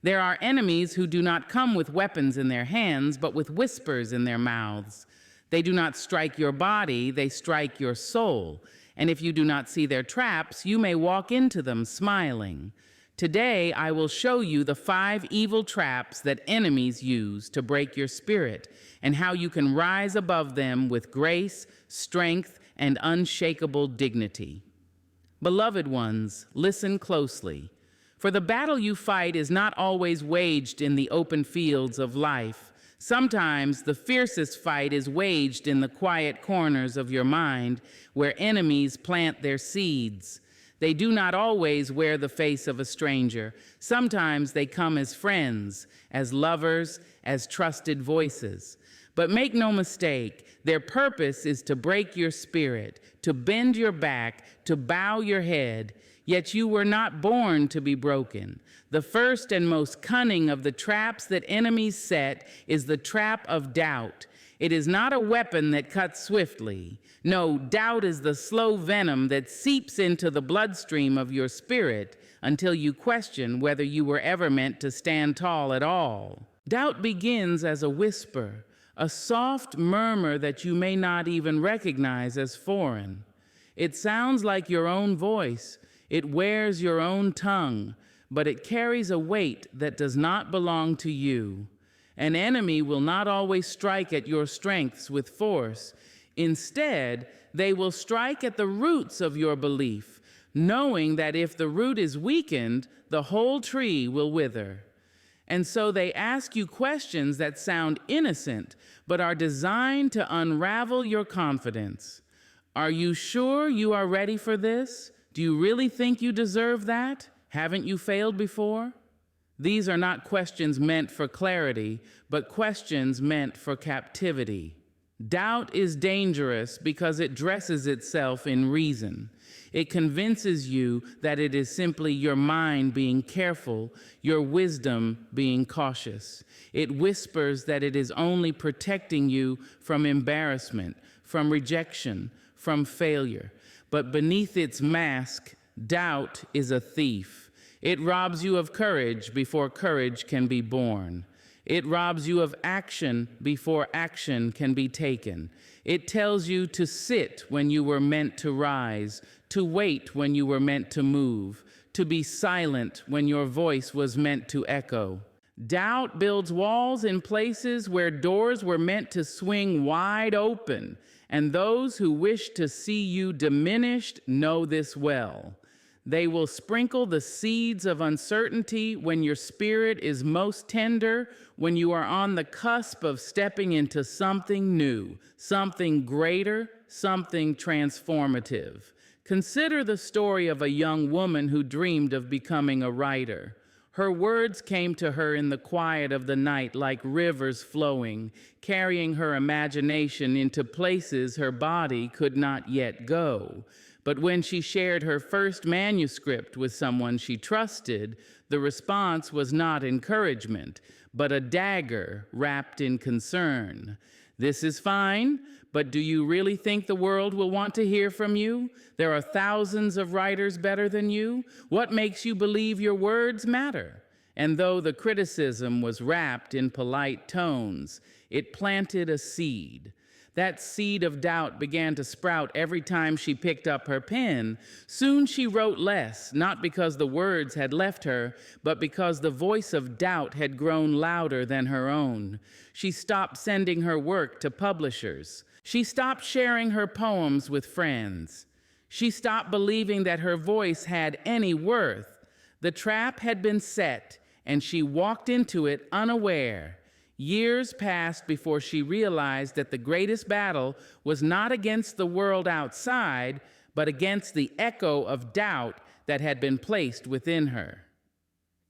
There are enemies who do not come with weapons in their hands, but with whispers in their mouths. They do not strike your body, they strike your soul. And if you do not see their traps, you may walk into them smiling. Today, I will show you the 5 evil traps that enemies use to break your spirit, and how you can rise above them with grace, strength, and unshakable dignity. Beloved ones, listen closely. For the battle you fight is not always waged in the open fields of life. Sometimes the fiercest fight is waged in the quiet corners of your mind, where enemies plant their seeds. They do not always wear the face of a stranger. Sometimes they come as friends, as lovers, as trusted voices. But make no mistake, their purpose is to break your spirit, to bend your back, to bow your head. Yet you were not born to be broken. The first and most cunning of the traps that enemies set is the trap of doubt. It is not a weapon that cuts swiftly. No, doubt is the slow venom that seeps into the bloodstream of your spirit until you question whether you were ever meant to stand tall at all. Doubt begins as a whisper, a soft murmur that you may not even recognize as foreign. It sounds like your own voice. It wears your own tongue, but it carries a weight that does not belong to you. An enemy will not always strike at your strengths with force. Instead, they will strike at the roots of your belief, knowing that if the root is weakened, the whole tree will wither. And so they ask you questions that sound innocent, but are designed to unravel your confidence. Are you sure you are ready for this? Do you really think you deserve that? Haven't you failed before? These are not questions meant for clarity, but questions meant for captivity. Doubt is dangerous because it dresses itself in reason. It convinces you that it is simply your mind being careful, your wisdom being cautious. It whispers that it is only protecting you from embarrassment, from rejection, from failure. But beneath its mask, doubt is a thief. It robs you of courage before courage can be born. It robs you of action before action can be taken. It tells you to sit when you were meant to rise, to wait when you were meant to move, to be silent when your voice was meant to echo. Doubt builds walls in places where doors were meant to swing wide open, and those who wish to see you diminished know this well. They will sprinkle the seeds of uncertainty when your spirit is most tender, when you are on the cusp of stepping into something new, something greater, something transformative. Consider the story of a young woman who dreamed of becoming a writer. Her words came to her in the quiet of the night like rivers flowing, carrying her imagination into places her body could not yet go. But when she shared her first manuscript with someone she trusted, the response was not encouragement, but a dagger wrapped in concern. This is fine, but do you really think the world will want to hear from you? There are thousands of writers better than you. What makes you believe your words matter? And though the criticism was wrapped in polite tones, it planted a seed. That seed of doubt began to sprout every time she picked up her pen. Soon she wrote less, not because the words had left her, but because the voice of doubt had grown louder than her own. She stopped sending her work to publishers. She stopped sharing her poems with friends. She stopped believing that her voice had any worth. The trap had been set, and she walked into it unaware. Years passed before she realized that the greatest battle was not against the world outside, but against the echo of doubt that had been placed within her.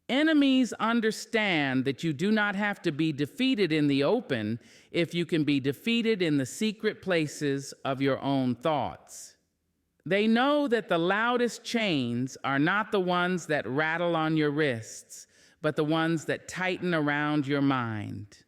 Enemies understand that you do not have to be defeated in the open if you can be defeated in the secret places of your own thoughts. They know that the loudest chains are not the ones that rattle on your wrists, but the ones that tighten around your mind.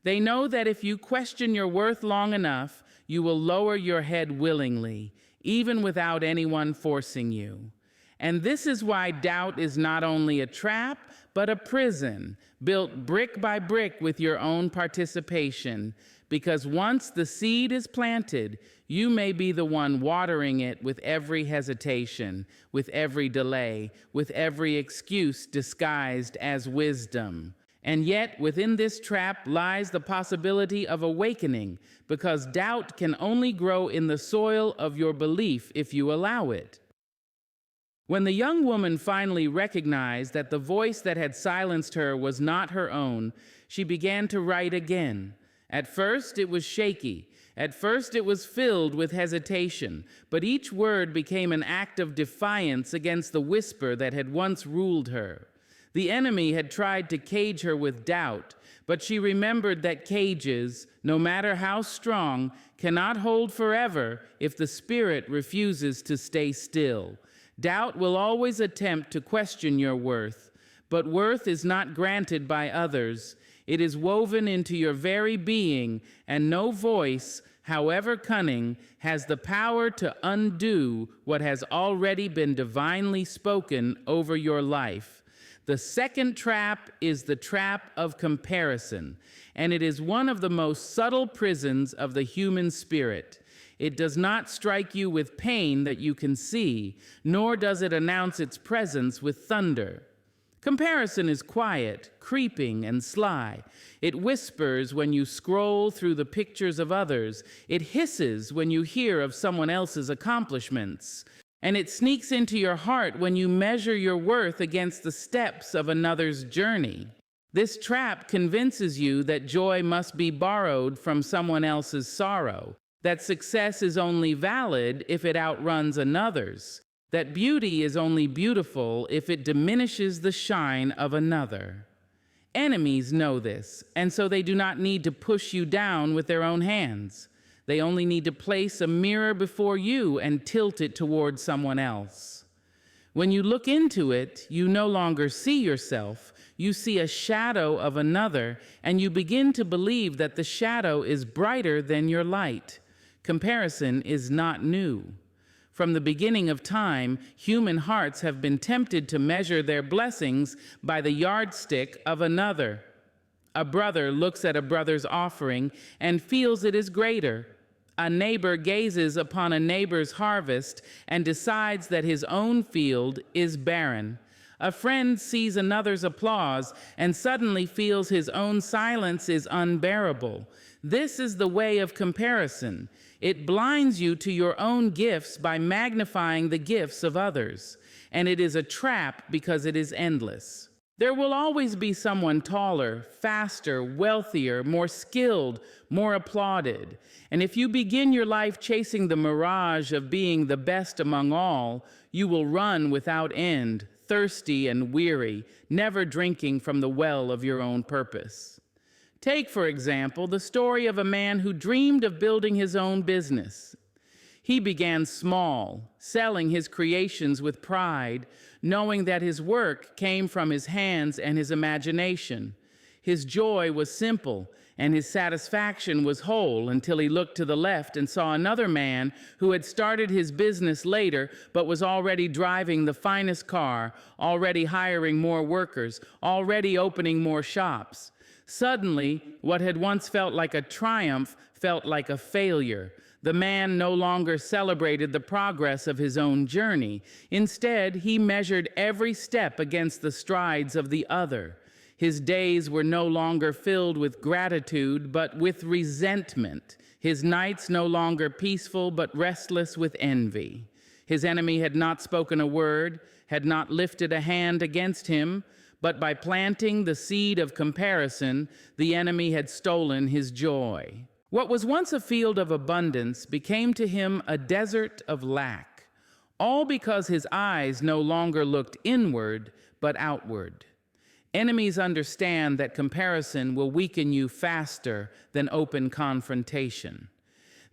They know that if you question your worth long enough, you will lower your head willingly, even without anyone forcing you. And this is why doubt is not only a trap, but a prison built brick by brick with your own participation. Because once the seed is planted, you may be the one watering it with every hesitation, with every delay, with every excuse disguised as wisdom. And yet, within this trap lies the possibility of awakening, because doubt can only grow in the soil of your belief if you allow it. When the young woman finally recognized that the voice that had silenced her was not her own, she began to write again. At first, it was shaky. At first, it was filled with hesitation, but each word became an act of defiance against the whisper that had once ruled her. The enemy had tried to cage her with doubt, but she remembered that cages, no matter how strong, cannot hold forever if the spirit refuses to stay still. Doubt will always attempt to question your worth, but worth is not granted by others. It is woven into your very being, and no voice, however cunning, has the power to undo what has already been divinely spoken over your life. The second trap is the trap of comparison, and it is one of the most subtle prisons of the human spirit. It does not strike you with pain that you can see, nor does it announce its presence with thunder. Comparison is quiet, creeping, and sly. It whispers when you scroll through the pictures of others. It hisses when you hear of someone else's accomplishments. And it sneaks into your heart when you measure your worth against the steps of another's journey. This trap convinces you that joy must be borrowed from someone else's sorrow, that success is only valid if it outruns another's, that beauty is only beautiful if it diminishes the shine of another. Enemies know this, and so they do not need to push you down with their own hands. They only need to place a mirror before you and tilt it toward someone else. When you look into it, you no longer see yourself. You see a shadow of another, and you begin to believe that the shadow is brighter than your light. Comparison is not new. From the beginning of time, human hearts have been tempted to measure their blessings by the yardstick of another. A brother looks at a brother's offering and feels it is greater. A neighbor gazes upon a neighbor's harvest and decides that his own field is barren. A friend sees another's applause and suddenly feels his own silence is unbearable. This is the way of comparison. It blinds you to your own gifts by magnifying the gifts of others. And it is a trap because it is endless. There will always be someone taller, faster, wealthier, more skilled, more applauded. And if you begin your life chasing the mirage of being the best among all, you will run without end, thirsty and weary, never drinking from the well of your own purpose. Take, for example, the story of a man who dreamed of building his own business. He began small, selling his creations with pride, knowing that his work came from his hands and his imagination. His joy was simple, and his satisfaction was whole until he looked to the left and saw another man who had started his business later but was already driving the finest car, already hiring more workers, already opening more shops. Suddenly, what had once felt like a triumph felt like a failure. The man no longer celebrated the progress of his own journey. Instead, he measured every step against the strides of the other. His days were no longer filled with gratitude, but with resentment. His nights no longer peaceful, but restless with envy. His enemy had not spoken a word, had not lifted a hand against him, but by planting the seed of comparison, the enemy had stolen his joy. What was once a field of abundance became to him a desert of lack, all because his eyes no longer looked inward, but outward. Enemies understand that comparison will weaken you faster than open confrontation.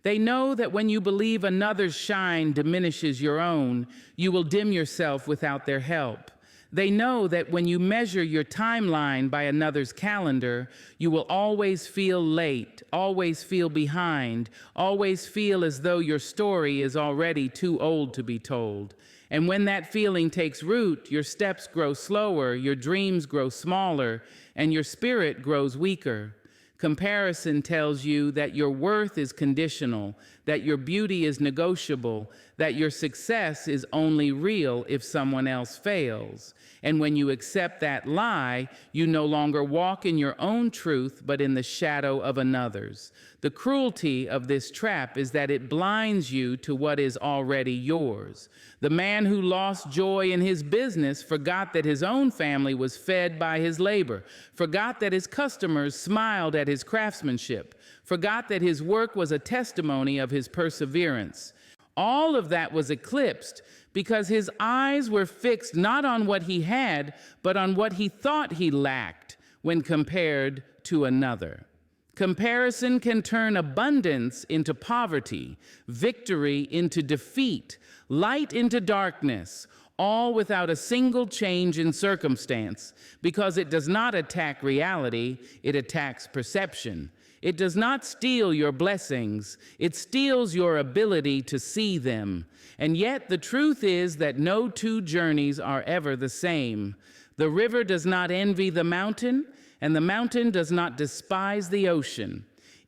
They know that when you believe another's shine diminishes your own, you will dim yourself without their help. They know that when you measure your timeline by another's calendar, you will always feel late, always feel behind, always feel as though your story is already too old to be told. And when that feeling takes root, your steps grow slower, your dreams grow smaller, and your spirit grows weaker. Comparison tells you that your worth is conditional, that your beauty is negotiable, that your success is only real if someone else fails. And when you accept that lie, you no longer walk in your own truth, but in the shadow of another's. The cruelty of this trap is that it blinds you to what is already yours. The man who lost joy in his business forgot that his own family was fed by his labor, forgot that his customers smiled at his craftsmanship, forgot that his work was a testimony of his perseverance. All of that was eclipsed because his eyes were fixed not on what he had, but on what he thought he lacked when compared to another. Comparison can turn abundance into poverty, victory into defeat, light into darkness, all without a single change in circumstance, because it does not attack reality, it attacks perception. It does not steal your blessings, it steals your ability to see them. And yet the truth is that no two journeys are ever the same. The river does not envy the mountain, and the mountain does not despise the ocean.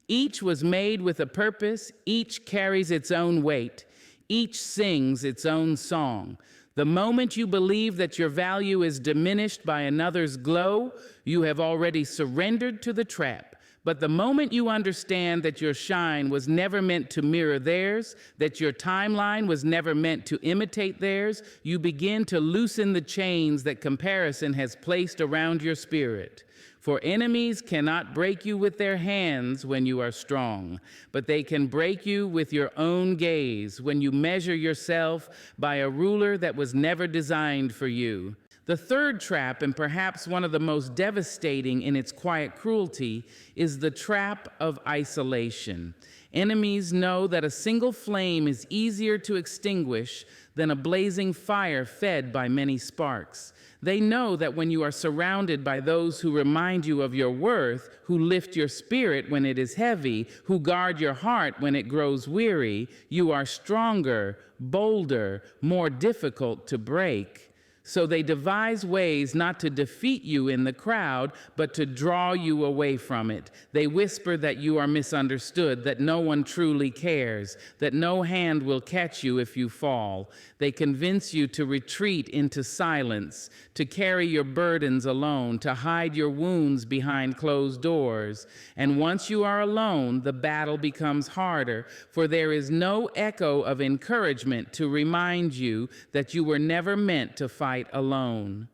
Each was made with a purpose, each carries its own weight, each sings its own song. The moment you believe that your value is diminished by another's glow, you have already surrendered to the trap. But the moment you understand that your shine was never meant to mirror theirs, that your timeline was never meant to imitate theirs, you begin to loosen the chains that comparison has placed around your spirit. For enemies cannot break you with their hands when you are strong, but they can break you with your own gaze when you measure yourself by a ruler that was never designed for you. The third trap, and perhaps one of the most devastating in its quiet cruelty, is the trap of isolation. Enemies know that a single flame is easier to extinguish than a blazing fire fed by many sparks. They know that when you are surrounded by those who remind you of your worth, who lift your spirit when it is heavy, who guard your heart when it grows weary, you are stronger, bolder, more difficult to break. So they devise ways not to defeat you in the crowd, but to draw you away from it. They whisper that you are misunderstood, that no one truly cares, that no hand will catch you if you fall. They convince you to retreat into silence, to carry your burdens alone, to hide your wounds behind closed doors. And once you are alone, the battle becomes harder, for there is no echo of encouragement to remind you that you were never meant to fight alone.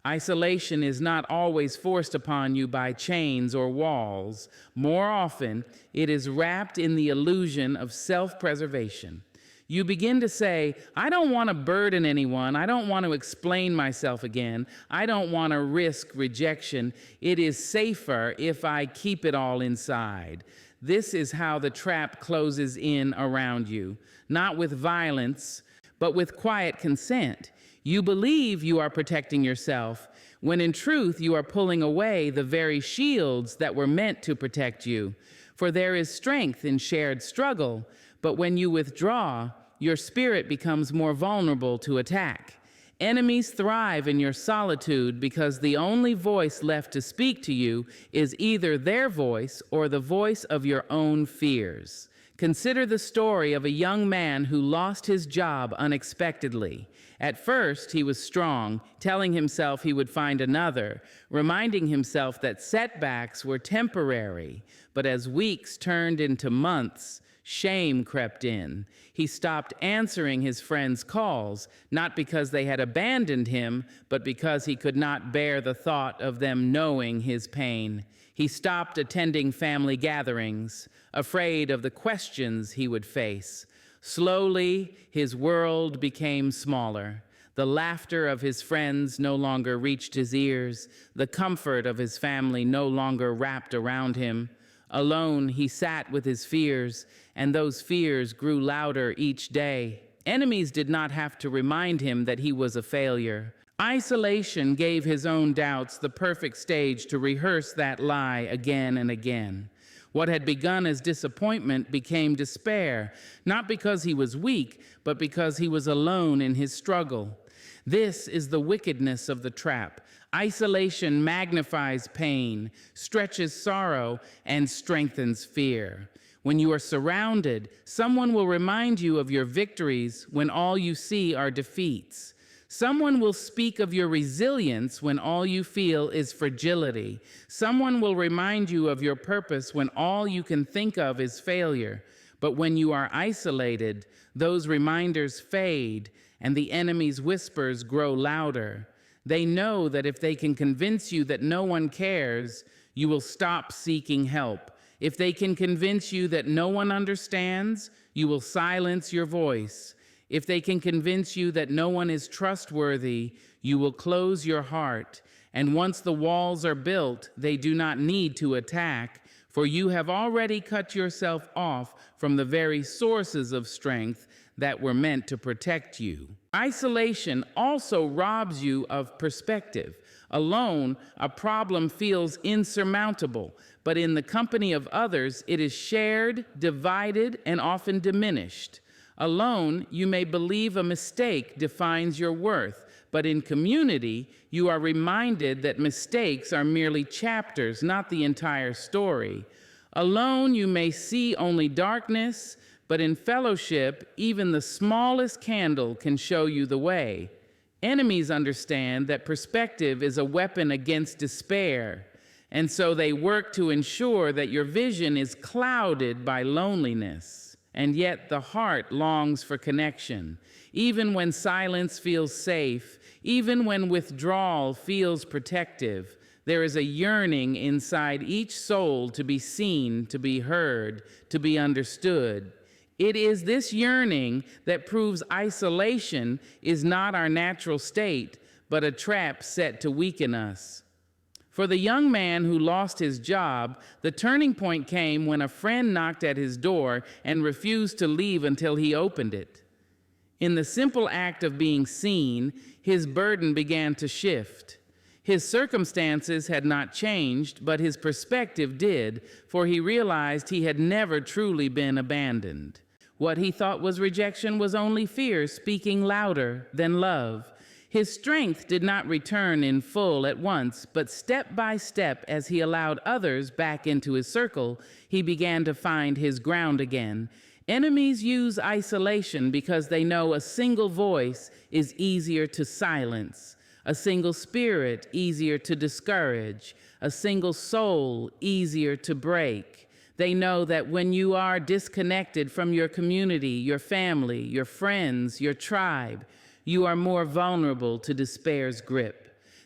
Isolation is not always forced upon you by chains or walls. More often, it is wrapped in the illusion of self-preservation. You begin to say, I don't want to burden anyone. I don't want to explain myself again. I don't want to risk rejection. It is safer if I keep it all inside. This is how the trap closes in around you, not with violence, but with quiet consent. You believe you are protecting yourself, when in truth you are pulling away the very shields that were meant to protect you. For there is strength in shared struggle, but when you withdraw, your spirit becomes more vulnerable to attack. Enemies thrive in your solitude because the only voice left to speak to you is either their voice or the voice of your own fears. Consider the story of a young man who lost his job unexpectedly. At first, he was strong, telling himself he would find another, reminding himself that setbacks were temporary. But as weeks turned into months, shame crept in. He stopped answering his friends' calls, not because they had abandoned him, but because he could not bear the thought of them knowing his pain. He stopped attending family gatherings, afraid of the questions he would face. Slowly, his world became smaller. The laughter of his friends no longer reached his ears. The comfort of his family no longer wrapped around him. Alone, he sat with his fears, and those fears grew louder each day. Enemies did not have to remind him that he was a failure. Isolation gave his own doubts the perfect stage to rehearse that lie again and again. What had begun as disappointment became despair, not because he was weak, but because he was alone in his struggle. This is the wickedness of the trap. Isolation magnifies pain, stretches sorrow, and strengthens fear. When you are surrounded, someone will remind you of your victories when all you see are defeats. Someone will speak of your resilience when all you feel is fragility. Someone will remind you of your purpose when all you can think of is failure. But when you are isolated, those reminders fade and the enemy's whispers grow louder. They know that if they can convince you that no one cares, you will stop seeking help. If they can convince you that no one understands, you will silence your voice. If they can convince you that no one is trustworthy, you will close your heart. And once the walls are built, they do not need to attack, for you have already cut yourself off from the very sources of strength that were meant to protect you. Isolation also robs you of perspective. Alone, a problem feels insurmountable, but in the company of others, it is shared, divided, and often diminished. Alone, you may believe a mistake defines your worth, but in community, you are reminded that mistakes are merely chapters, not the entire story. Alone, you may see only darkness, but in fellowship, even the smallest candle can show you the way. Enemies understand that perspective is a weapon against despair, and so they work to ensure that your vision is clouded by loneliness. And yet the heart longs for connection. Even when silence feels safe, even when withdrawal feels protective, there is a yearning inside each soul to be seen, to be heard, to be understood. It is this yearning that proves isolation is not our natural state, but a trap set to weaken us. For the young man who lost his job, the turning point came when a friend knocked at his door and refused to leave until he opened it. In the simple act of being seen, his burden began to shift. His circumstances had not changed, but his perspective did, for he realized he had never truly been abandoned. What he thought was rejection was only fear speaking louder than love. His strength did not return in full at once, but step by step, as he allowed others back into his circle, he began to find his ground again. Enemies use isolation because they know a single voice is easier to silence, a single spirit easier to discourage, a single soul easier to break. They know that when you are disconnected from your community, your family, your friends, your tribe, you are more vulnerable to despair's grip.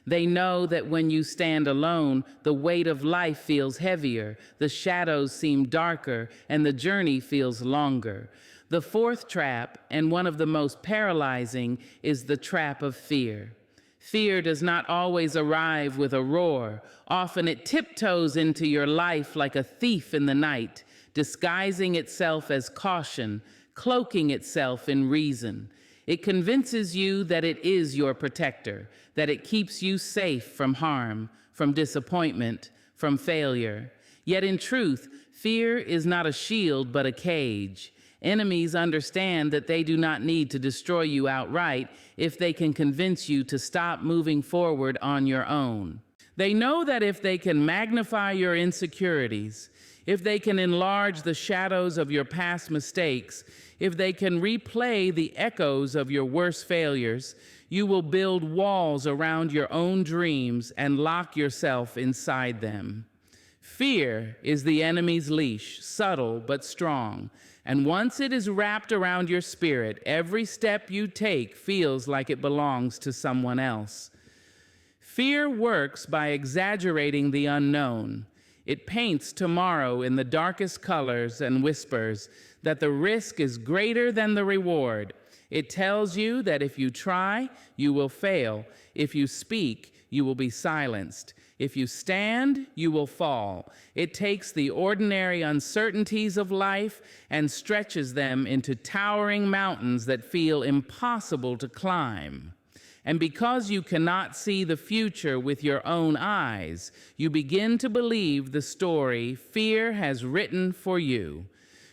They know that when you stand alone, the weight of life feels heavier, the shadows seem darker, and the journey feels longer. The fourth trap, and one of the most paralyzing, is the trap of fear. Fear does not always arrive with a roar. Often it tiptoes into your life like a thief in the night, disguising itself as caution, cloaking itself in reason. It convinces you that it is your protector, that it keeps you safe from harm, from disappointment, from failure. Yet in truth, fear is not a shield but a cage. Enemies understand that they do not need to destroy you outright if they can convince you to stop moving forward on your own. They know that if they can magnify your insecurities, if they can enlarge the shadows of your past mistakes, if they can replay the echoes of your worst failures, you will build walls around your own dreams and lock yourself inside them. Fear is the enemy's leash, subtle but strong, and once it is wrapped around your spirit, every step you take feels like it belongs to someone else. Fear works by exaggerating the unknown. It paints tomorrow in the darkest colors and whispers that the risk is greater than the reward. It tells you that if you try, you will fail. If you speak, you will be silenced. If you stand, you will fall. It takes the ordinary uncertainties of life and stretches them into towering mountains that feel impossible to climb. And because you cannot see the future with your own eyes, you begin to believe the story fear has written for you.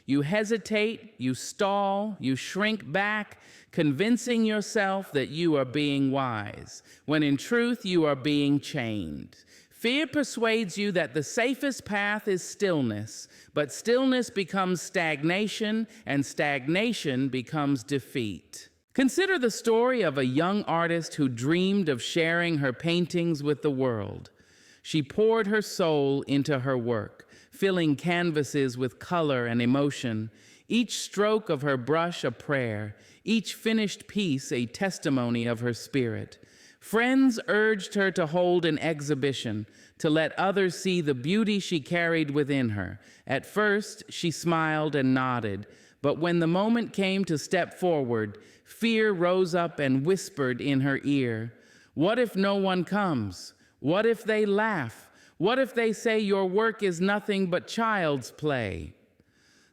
You hesitate, you stall, you shrink back, convincing yourself that you are being wise, when in truth you are being chained. Fear persuades you that the safest path is stillness, but stillness becomes stagnation, and stagnation becomes defeat. Consider the story of a young artist who dreamed of sharing her paintings with the world. She poured her soul into her work, filling canvases with color and emotion, each stroke of her brush a prayer, each finished piece a testimony of her spirit. Friends urged her to hold an exhibition, to let others see the beauty she carried within her. At first, she smiled and nodded, but when the moment came to step forward, fear rose up and whispered in her ear, "What if no one comes? What if they laugh? What if they say your work is nothing but child's play?"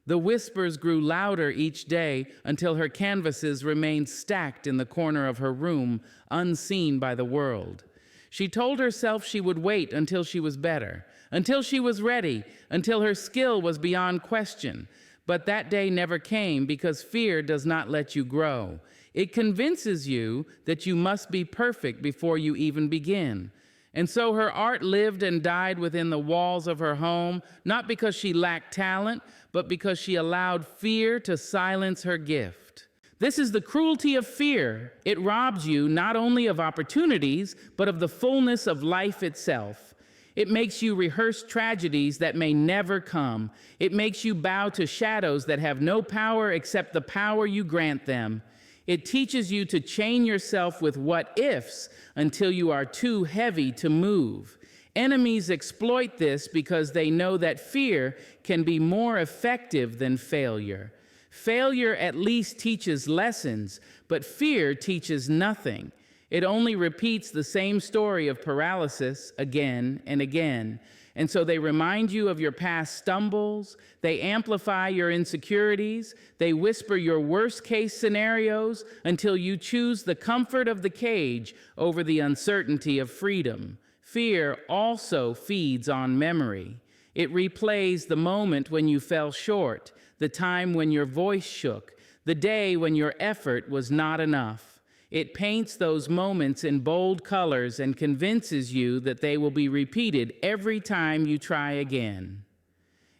The whispers grew louder each day until her canvases remained stacked in the corner of her room, unseen by the world. She told herself she would wait until she was better, until she was ready, until her skill was beyond question. But that day never came because fear does not let you grow. It convinces you that you must be perfect before you even begin. And so her art lived and died within the walls of her home, not because she lacked talent, but because she allowed fear to silence her gift. This is the cruelty of fear. It robs you not only of opportunities, but of the fullness of life itself. It makes you rehearse tragedies that may never come. It makes you bow to shadows that have no power except the power you grant them. It teaches you to chain yourself with what-ifs until you are too heavy to move. Enemies exploit this because they know that fear can be more effective than failure. Failure at least teaches lessons, but fear teaches nothing. It only repeats the same story of paralysis again and again. And so they remind you of your past stumbles, they amplify your insecurities, they whisper your worst-case scenarios until you choose the comfort of the cage over the uncertainty of freedom. Fear also feeds on memory. It replays the moment when you fell short, the time when your voice shook, the day when your effort was not enough. It paints those moments in bold colors and convinces you that they will be repeated every time you try again.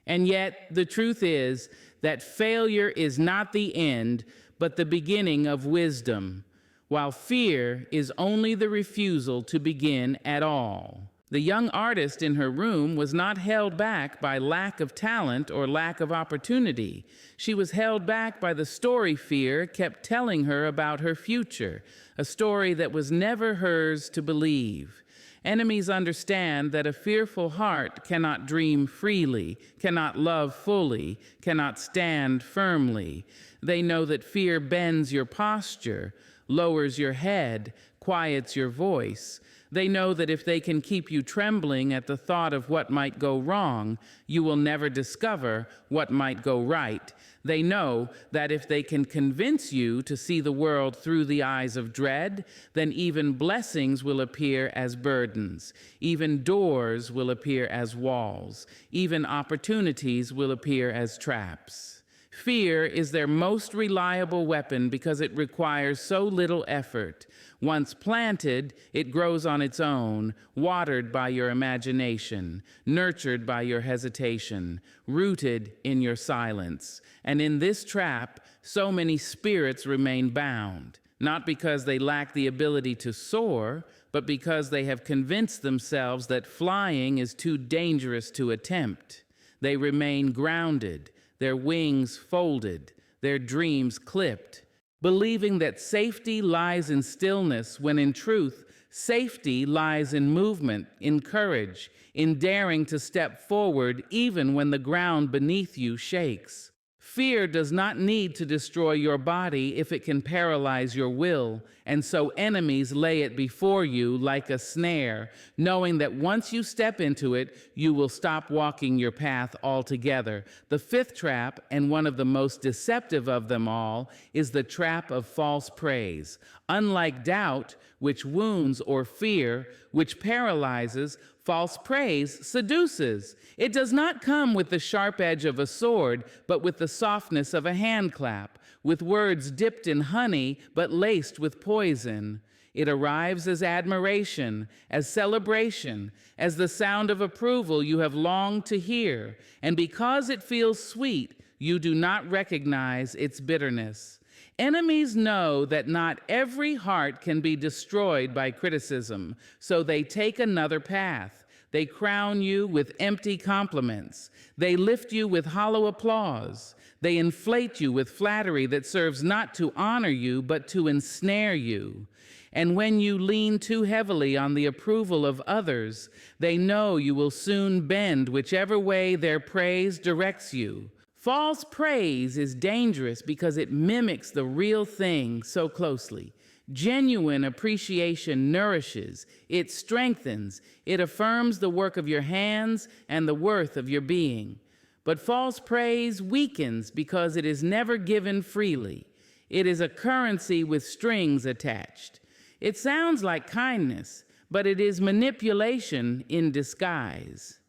And yet, the truth is that failure is not the end, but the beginning of wisdom, while fear is only the refusal to begin at all. The young artist in her room was not held back by lack of talent or lack of opportunity. She was held back by the story fear kept telling her about her future, a story that was never hers to believe. Enemies understand that a fearful heart cannot dream freely, cannot love fully, cannot stand firmly. They know that fear bends your posture, lowers your head, quiets your voice. They know that if they can keep you trembling at the thought of what might go wrong, you will never discover what might go right. They know that if they can convince you to see the world through the eyes of dread, then even blessings will appear as burdens. Even doors will appear as walls. Even opportunities will appear as traps. Fear is their most reliable weapon because it requires so little effort. Once planted, it grows on its own, watered by your imagination, nurtured by your hesitation, rooted in your silence. And in this trap, so many spirits remain bound, not because they lack the ability to soar, but because they have convinced themselves that flying is too dangerous to attempt. They remain grounded, their wings folded, their dreams clipped, believing that safety lies in stillness, when in truth, safety lies in movement, in courage, in daring to step forward even when the ground beneath you shakes. Fear does not need to destroy your body if it can paralyze your will, and so enemies lay it before you like a snare, knowing that once you step into it, you will stop walking your path altogether. The fifth trap, and one of the most deceptive of them all, is the trap of false praise. Unlike doubt, which wounds, or fear, which paralyzes, false praise seduces. It does not come with the sharp edge of a sword, but with the softness of a hand clap, with words dipped in honey, but laced with poison. It arrives as admiration, as celebration, as the sound of approval you have longed to hear, and because it feels sweet, you do not recognize its bitterness. Enemies know that not every heart can be destroyed by criticism, so they take another path. They crown you with empty compliments. They lift you with hollow applause. They inflate you with flattery that serves not to honor you, but to ensnare you. And when you lean too heavily on the approval of others, they know you will soon bend whichever way their praise directs you. False praise is dangerous because it mimics the real thing so closely. Genuine appreciation nourishes, it strengthens, it affirms the work of your hands and the worth of your being. But false praise weakens because it is never given freely. It is a currency with strings attached. It sounds like kindness, but it is manipulation in disguise.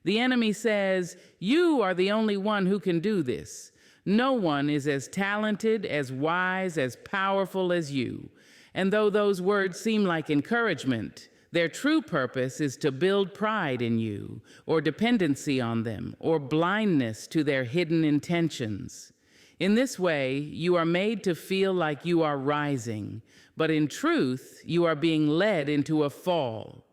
The enemy says, "You are the only one who can do this. No one is as talented, as wise, as powerful as you." And though those words seem like encouragement, their true purpose is to build pride in you, or dependency on them, or blindness to their hidden intentions. In this way, you are made to feel like you are rising, but in truth, you are being led into a fall.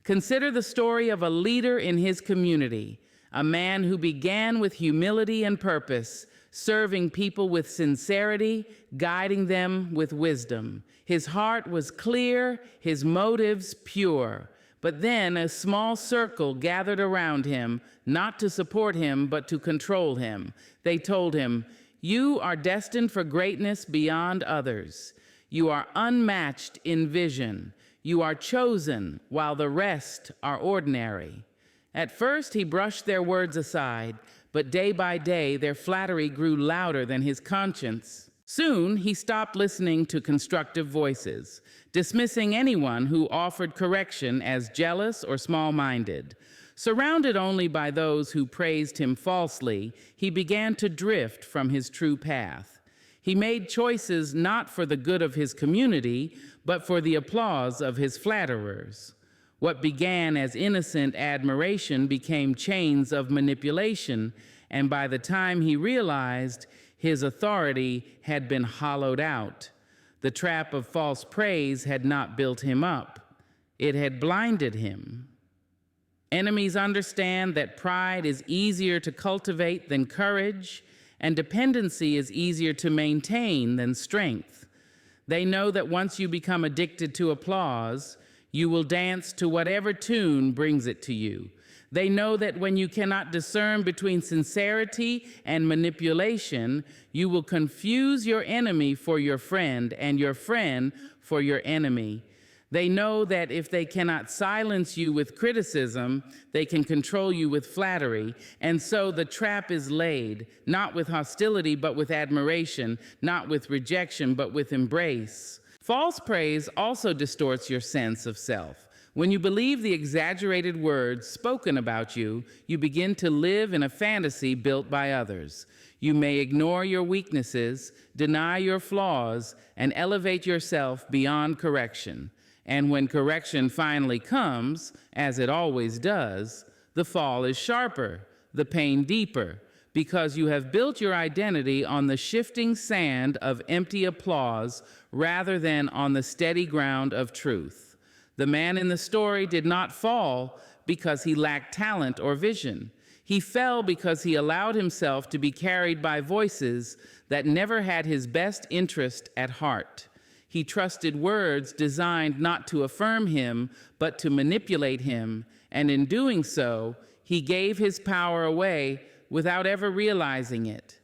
Consider the story of a leader in his community, a man who began with humility and purpose, serving people with sincerity, guiding them with wisdom. His heart was clear, his motives pure. But then a small circle gathered around him, not to support him, but to control him. They told him, "You are destined for greatness beyond others. You are unmatched in vision. You are chosen, while the rest are ordinary." At first, he brushed their words aside, but day by day, their flattery grew louder than his conscience. Soon, he stopped listening to constructive voices, dismissing anyone who offered correction as jealous or small-minded. Surrounded only by those who praised him falsely, he began to drift from his true path. He made choices not for the good of his community, but for the applause of his flatterers. What began as innocent admiration became chains of manipulation, and by the time he realized, his authority had been hollowed out. The trap of false praise had not built him up. It had blinded him. Enemies understand that pride is easier to cultivate than courage, and dependency is easier to maintain than strength. They know that once you become addicted to applause, you will dance to whatever tune brings it to you. They know that when you cannot discern between sincerity and manipulation, you will confuse your enemy for your friend and your friend for your enemy. They know that if they cannot silence you with criticism, they can control you with flattery. And so the trap is laid, not with hostility, but with admiration, not with rejection, but with embrace. False praise also distorts your sense of self. When you believe the exaggerated words spoken about you, you begin to live in a fantasy built by others. You may ignore your weaknesses, deny your flaws, and elevate yourself beyond correction. And when correction finally comes, as it always does, the fall is sharper, the pain deeper, because you have built your identity on the shifting sand of empty applause rather than on the steady ground of truth. The man in the story did not fall because he lacked talent or vision. He fell because he allowed himself to be carried by voices that never had his best interest at heart. He trusted words designed not to affirm him, but to manipulate him, and in doing so, he gave his power away without ever realizing it.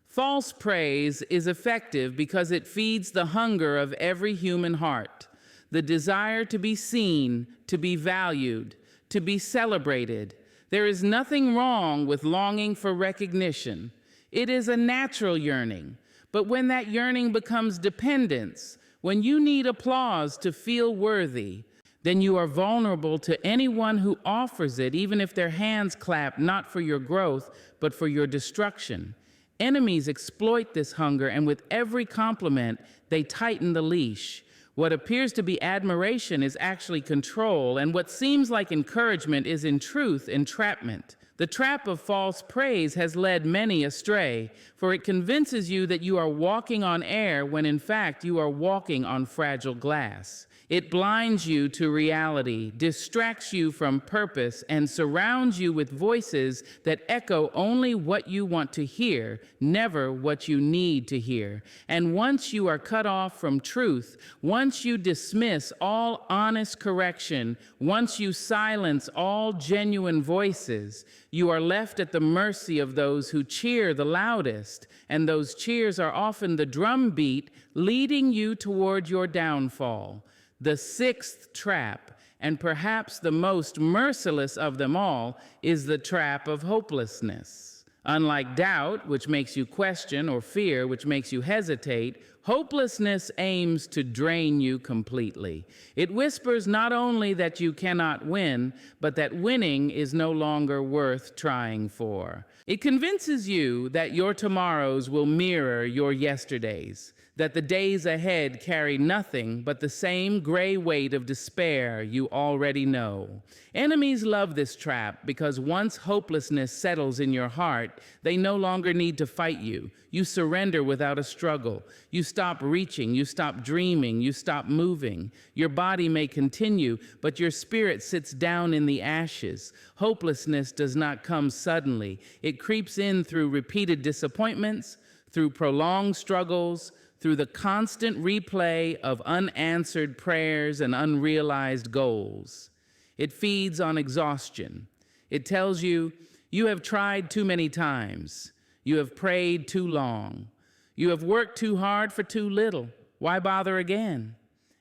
False praise is effective because it feeds the hunger of every human heart, the desire to be seen, to be valued, to be celebrated. There is nothing wrong with longing for recognition. It is a natural yearning. But when that yearning becomes dependence, when you need applause to feel worthy, then you are vulnerable to anyone who offers it, even if their hands clap not for your growth, but for your destruction. Enemies exploit this hunger, and with every compliment, they tighten the leash. What appears to be admiration is actually control, and what seems like encouragement is in truth entrapment. The trap of false praise has led many astray, for it convinces you that you are walking on air when in fact you are walking on fragile glass. It blinds you to reality, distracts you from purpose, and surrounds you with voices that echo only what you want to hear, never what you need to hear. And once you are cut off from truth, once you dismiss all honest correction, once you silence all genuine voices, you are left at the mercy of those who cheer the loudest, and those cheers are often the drumbeat leading you toward your downfall. The sixth trap, and perhaps the most merciless of them all, is the trap of hopelessness. Unlike doubt, which makes you question, or fear, which makes you hesitate, hopelessness aims to drain you completely. It whispers not only that you cannot win, but that winning is no longer worth trying for. It convinces you that your tomorrows will mirror your yesterdays, that the days ahead carry nothing but the same gray weight of despair you already know. Enemies love this trap because once hopelessness settles in your heart, they no longer need to fight you. You surrender without a struggle. You stop reaching, you stop dreaming, you stop moving. Your body may continue, but your spirit sits down in the ashes. Hopelessness does not come suddenly. It creeps in through repeated disappointments, through prolonged struggles, through the constant replay of unanswered prayers and unrealized goals. It feeds on exhaustion. It tells you, you have tried too many times. You have prayed too long. You have worked too hard for too little. Why bother again?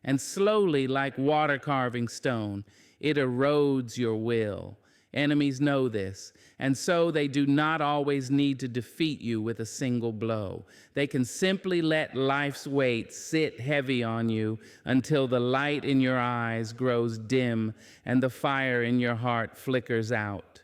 And slowly, like water carving stone, it erodes your will. Enemies know this, and so they do not always need to defeat you with a single blow. They can simply let life's weight sit heavy on you until the light in your eyes grows dim and the fire in your heart flickers out.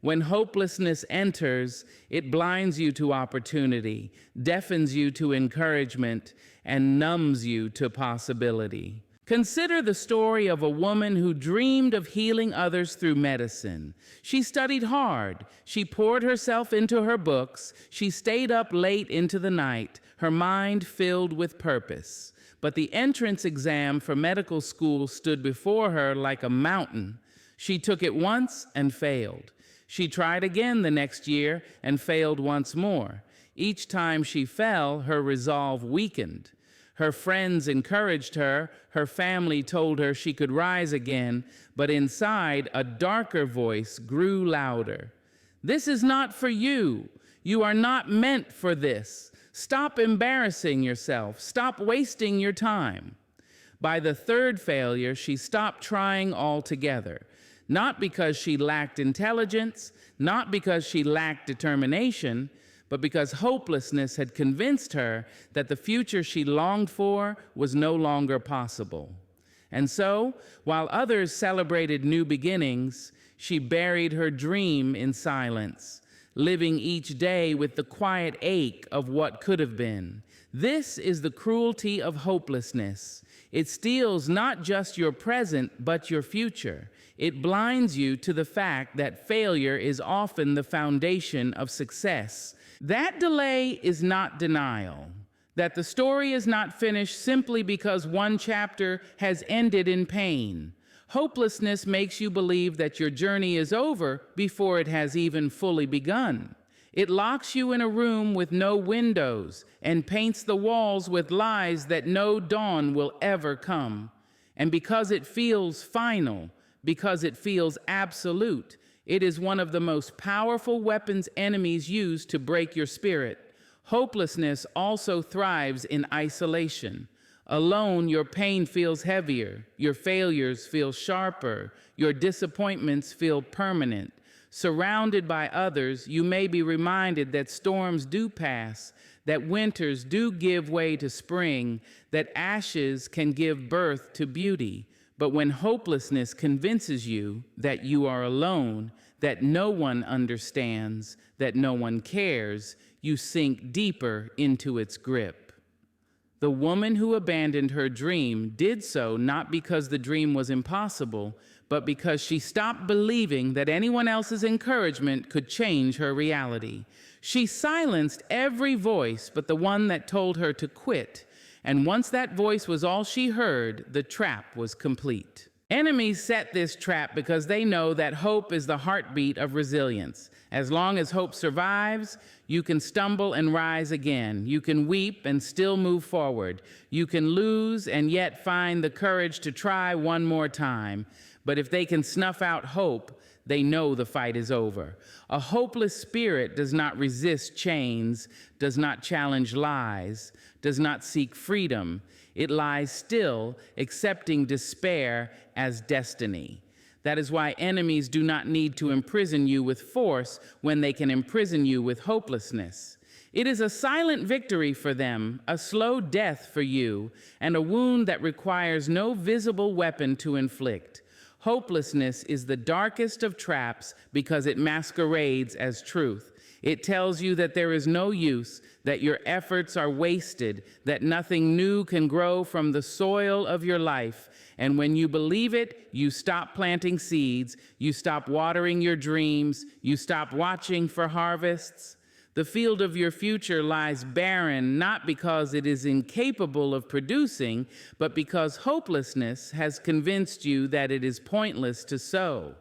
When hopelessness enters, it blinds you to opportunity, deafens you to encouragement, and numbs you to possibility. Consider the story of a woman who dreamed of healing others through medicine. She studied hard. She poured herself into her books. She stayed up late into the night, her mind filled with purpose. But the entrance exam for medical school stood before her like a mountain. She took it once and failed. She tried again the next year and failed once more. Each time she fell, her resolve weakened. Her friends encouraged her, her family told her she could rise again, but inside, a darker voice grew louder. This is not for you. You are not meant for this. Stop embarrassing yourself. Stop wasting your time. By the third failure, she stopped trying altogether. Not because she lacked intelligence, not because she lacked determination, but because hopelessness had convinced her that the future she longed for was no longer possible. And so, while others celebrated new beginnings, she buried her dream in silence, living each day with the quiet ache of what could have been. This is the cruelty of hopelessness. It steals not just your present, but your future. It blinds you to the fact that failure is often the foundation of success. That delay is not denial, that the story is not finished simply because one chapter has ended in pain. Hopelessness makes you believe that your journey is over before it has even fully begun. It locks you in a room with no windows and paints the walls with lies that no dawn will ever come. And because it feels final, because it feels absolute, it is one of the most powerful weapons enemies use to break your spirit. Hopelessness also thrives in isolation. Alone, your pain feels heavier, your failures feel sharper, your disappointments feel permanent. Surrounded by others, you may be reminded that storms do pass, that winters do give way to spring, that ashes can give birth to beauty. But when hopelessness convinces you that you are alone, that no one understands, that no one cares, you sink deeper into its grip. The woman who abandoned her dream did so not because the dream was impossible, but because she stopped believing that anyone else's encouragement could change her reality. She silenced every voice but the one that told her to quit, and once that voice was all she heard, the trap was complete. Enemies set this trap because they know that hope is the heartbeat of resilience. As long as hope survives, you can stumble and rise again. You can weep and still move forward. You can lose and yet find the courage to try one more time. But if they can snuff out hope, they know the fight is over. A hopeless spirit does not resist chains, does not challenge lies, does not seek freedom. It lies still, accepting despair as destiny. That is why enemies do not need to imprison you with force when they can imprison you with hopelessness. It is a silent victory for them, a slow death for you, and a wound that requires no visible weapon to inflict. Hopelessness is the darkest of traps because it masquerades as truth. It tells you that there is no use, that your efforts are wasted, that nothing new can grow from the soil of your life. And when you believe it, you stop planting seeds, you stop watering your dreams, you stop watching for harvests. The field of your future lies barren, not because it is incapable of producing, but because hopelessness has convinced you that it is pointless to sow.